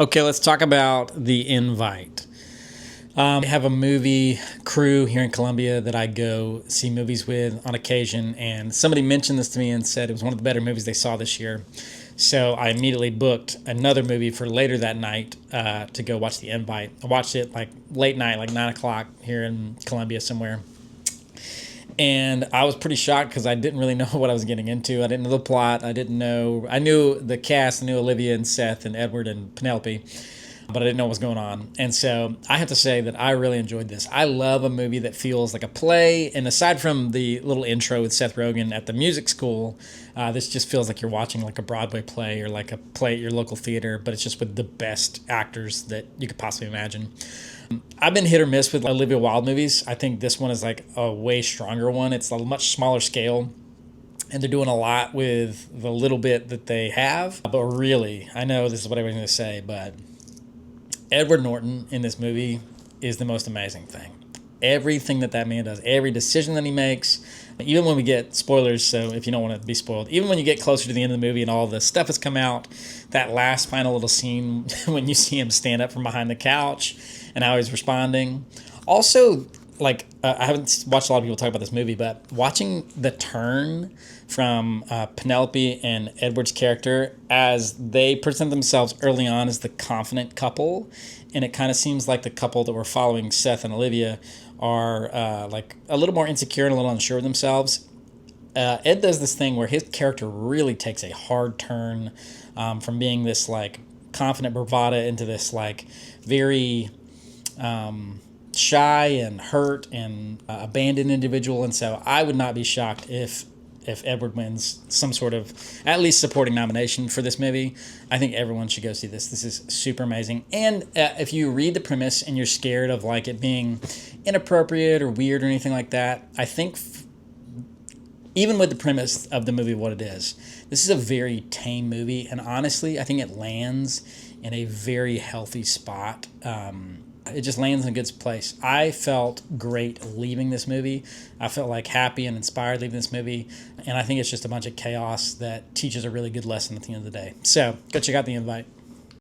Okay, let's talk about The Invite. I have a movie crew here in Columbia that I go see movies with on occasion, and somebody mentioned this to me and said it was one of the better movies they saw this year. So I immediately booked another movie for later that night to go watch The Invite. I watched it like late night, like 9 o'clock here in Columbia somewhere. And I was pretty shocked because I didn't really know what I was getting into. I didn't know the plot. I didn't know. I knew the cast. I knew Olivia and Seth and Edward and Penelope, but I didn't know what was going on. And so I have to say that I really enjoyed this. I love a movie that feels like a play. And aside from the little intro with Seth Rogen at the music school, this just feels like you're watching like a Broadway play or like a play at your local theater, but it's just with the best actors that you could possibly imagine. I've been hit or miss with Olivia Wilde movies. I think this one is like a way stronger one. It's a much smaller scale, and they're doing a lot with the little bit that they have. But really, I know this is what everyone's going to say, but Edward Norton in this movie is the most amazing thing. Everything that man does, every decision that he makes, even when we get spoilers, so if you don't want to be spoiled, even when you get closer to the end of the movie and all the stuff has come out, that last final little scene when you see him stand up from behind the couch and how he's responding. Also, like, I haven't watched a lot of people talk about this movie, but watching the turn from Penelope and Edward's character as they present themselves early on as the confident couple, and it kind of seems like the couple that we're following, Seth and Olivia, are like a little more insecure and a little unsure of themselves. Ed does this thing where his character really takes a hard turn from being this like confident bravada into this like very shy and hurt and abandoned individual. And so I would not be shocked if Edward wins some sort of at least supporting nomination for this movie. I think everyone should go see this. This is super amazing. And if you read the premise and you're scared of like it being inappropriate or weird or anything like that, I think even with the premise of the movie, what it is, this is a very tame movie. And honestly, I think it lands in a very healthy spot. It just lands in a good place. I felt great leaving this movie. I felt like happy and inspired leaving this movie. And I think it's just a bunch of chaos that teaches a really good lesson at the end of the day. So go check out The Invite.